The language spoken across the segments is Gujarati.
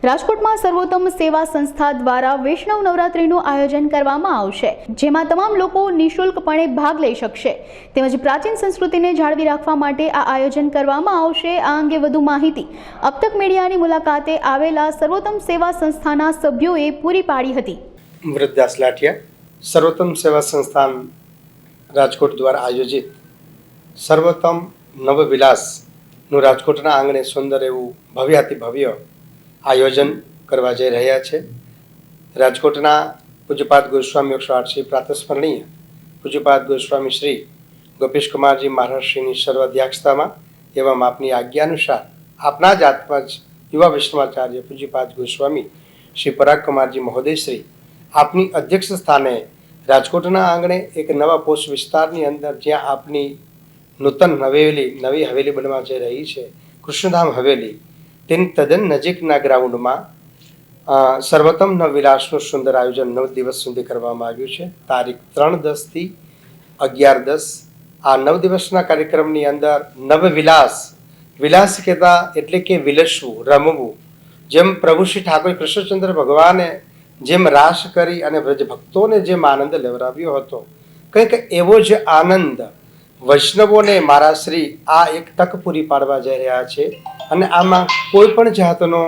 રાજકોટમાં સર્વોત્તમ સેવા સંસ્થા દ્વારા વૈષ્ણવ નવરાત્રીનું આયોજન કરવામાં આવશે, જેમાં તમામ લોકો નિઃશુલ્કપણે ભાગ લઈ શકશે તેમજ પ્રાચીન સંસ્કૃતિને જાળવી રાખવા માટે આ આયોજન કરવામાં આવશે। આ અંગે વધુ માહિતી અબતક મીડિયાની મુલાકાતે આવેલા સર્વોત્તમ સેવા સંસ્થાના સભ્યોએ પૂરી પાડી હતી। વૃદ્ધાસ લાઠિયા સર્વોત્તમ સેવા સંસ્થાન રાજકોટ દ્વારા આયોજિત સર્વોત્તમ નવવિલાસનું રાજકોટના આંગણે સુંદર એવું ભવ્યાતિ ભવ્ય આયોજન કરવા જઈ રહ્યા છે। રાજકોટના પૂજ્યપાદ ગોસ્વામી 108 પ્રાતસ્મરણીય પૂજ્યપાદ ગોસ્વામી શ્રી ગોપેશ કુમારજી મહારાજ શ્રીની સર્વાધ્યક્ષતામાં એवं આપની આજ્ઞાનુસાર આપના જ આત્મજ યુવા વૈષ્ણવાચાર્ય પૂજ્યપાદ ગોસ્વામી શ્રી પરાગ કુમારજી મહોદય શ્રી આપની અધ્યક્ષ સ્થાને રાજકોટના આંગણે એક નવા પોસ્ટ વિસ્તારની અંદર જ્યાં આપની નૂતન નવી હવેલી બનવા જઈ રહી છે કૃષ્ણધામ હવેલી, તેની તદ્દન નજીકના ગ્રાઉન્ડમાં સર્વોત્તમ નવવિલાસનું સુંદર આયોજન 9 દિવસ સુધી કરવામાં આવ્યું છે। તારીખ 3-10 થી 11-10 આ 9 દિવસના કાર્યક્રમની અંદર નવવિલાસ, વિલાસ કહેતા એટલે કે વિલસવું, રમવું, જેમ પ્રભુ શ્રી ઠાકોર કૃષ્ણચંદ્ર ભગવાને જેમ રાસ કરી અને બ્રજ ભક્તોને જેમ આનંદ લેવરાવ્યો હતો, કંઈક એવો જ આનંદ વૈષ્ણવોને મારા શ્રી આ એક તક પૂરી પાડવા જઈ રહ્યા છે। અને આમાં કોઈ પણ જાતનો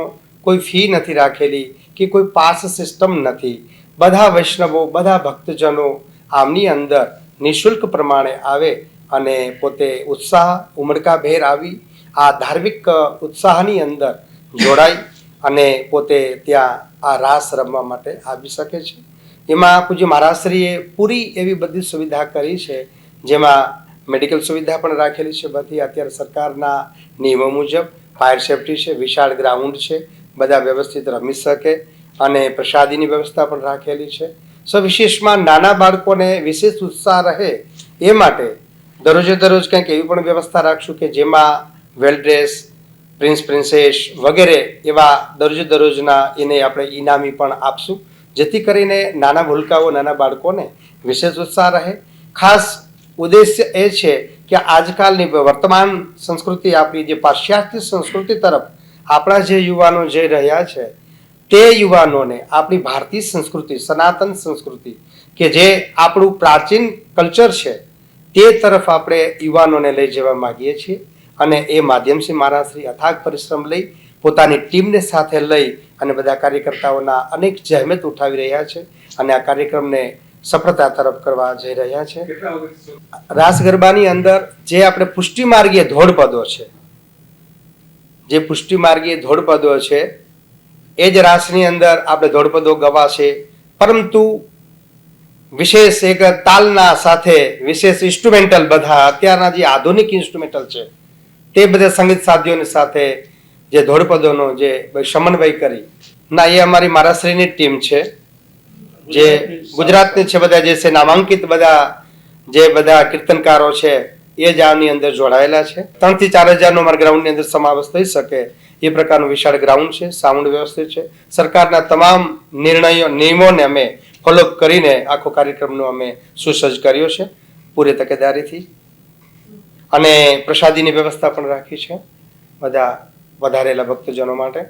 કોઈ ફી નથી રાખેલી કે કોઈ પાસ સિસ્ટમ નથી। બધા વૈષ્ણવો, બધા ભક્તજનો આમની અંદર નિઃશુલ્ક પ્રમાણે આવે અને પોતે ઉત્સાહ ઉમળકાભેર આવી આ ધાર્મિક ઉત્સાહની અંદર જોડાઈ અને પોતે ત્યાં આ રાસ રમવા માટે આવી શકે છે। એમાં પૂજ્ય મહારાજશ્રીએ પૂરી એવી બધી સુવિધા કરી છે, જેમાં મેડિકલ સુવિધા પણ રાખેલી છે બધી અત્યારે સરકારના નિયમો મુજબ। ફાયર સેફટી છે, વિશાળ ગ્રાઉન્ડ છે, બધા વ્યવસ્થિત રમી શકે અને પ્રસાદીની વ્યવસ્થા પણ રાખેલી છે। સવિશેષમાં નાના બાળકોને વિશેષ ઉત્સાહ રહે એ માટે દરરોજે દરરોજ કંઈક એવી પણ વ્યવસ્થા રાખશું કે જેમાં વેલ ડ્રેસ, પ્રિન્સ પ્રિન્સેસ વગેરે એવા દરરોજે દરરોજના એને આપણે ઇનામી પણ આપશું, જેથી કરીને નાના ભૂલકાઓ, નાના બાળકોને વિશેષ ઉત્સાહ રહે। ખાસ ઉદ્દેશ્ય એ છે કે આજકાલની વર્તમાન સંસ્કૃતિ, આપણી જે પાશ્ચાત્ય સંસ્કૃતિ તરફ આપણા જે યુવાનો જઈ રહ્યા છે, તે યુવાનોને આપણી ભારતીય સંસ્કૃતિ, સનાતન સંસ્કૃતિ કે જે આપણું પ્રાચીન કલ્ચર છે તે તરફ આપણે યુવાનોને લઈ જવા માગીએ છીએ। અને એ માધ્યમથી મારા શ્રી અથાગ પરિશ્રમ લઈ પોતાની ટીમને સાથે લઈ અને બધા કાર્યકર્તાઓના અનેક જહેમત ઉઠાવી રહ્યા છે અને આ કાર્યક્રમને સફળતા તરફ કરવા જઈ રહ્યા છે। રાસ ગરબાની અંદર જે આપણે પુષ્ટિ માર્ગીય ધોળપદો છે, જે પુષ્ટિ માર્ગીય ધોળપદો છે એ જ રાસની અંદર આપણે ધોળપદો ગવાશે, પરંતુ વિશેષ એક તાલના સાથે વિશેષ ઇન્સ્ટ્રુમેન્ટલ, બધા અત્યારના જે આધુનિક ઇન્સ્ટ્રુમેન્ટલ છે તે બધા સંગીત સાધ્યોની સાથે જે ધોળપદોનો જે સમન્વય કરી ના, એ અમારી મહારાજશ્રીની ટીમ છે જે ગુજરાતની છે। બધા જે છે નામાંકિત બધા કીર્તનકારો છે એ જ આની અંદર જોડાયેલા છે। 3 થી 4 હજારનો અમારા ગ્રાઉન્ડની અંદર સમાવેશ થઈ શકે એ પ્રકારનું વિશાળ ગ્રાઉન્ડ છે, સાઉન્ડ વ્યવસ્થિત છે। સરકારના તમામ નિયમોને અમે ફોલો કરીને આખો કાર્યક્રમનો અમે સુસજ્જ કર્યો છે પૂરી તકેદારીથી, અને પ્રસાદીની વ્યવસ્થા પણ રાખી છે બધા વધારેલા ભક્તજનો માટે।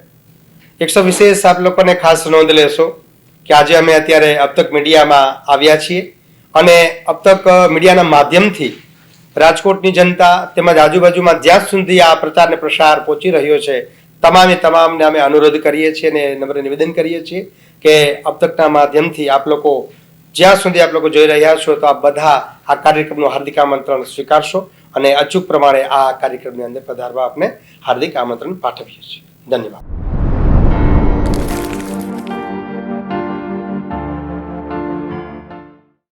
100 વિશેષ આપ લોકોને ખાસ નોંધ લેશો કે આજે અમે અત્યારે અબતક મીડિયામાં આવ્યા છીએ અને અબતક મીડિયાના માધ્યમથી રાજકોટની જનતા તેમજ આજુબાજુમાં જ્યાં સુધી આ પ્રચાર ને પ્રસાર પહોંચી રહ્યો છે તમામને અમે અનુરોધ કરીએ છીએ અને નમ્ર નિવેદન કરીએ છીએ કે અબતકના માધ્યમથી આપ લોકો જ્યાં સુધી આપ લોકો જોઈ રહ્યા છો તો આ બધા આ કાર્યક્રમનું હાર્દિક આમંત્રણ સ્વીકારશો અને અચૂક પ્રમાણે આ કાર્યક્રમની અંદર પધારવા આપને હાર્દિક આમંત્રણ પાઠવીએ છીએ। ધન્યવાદ।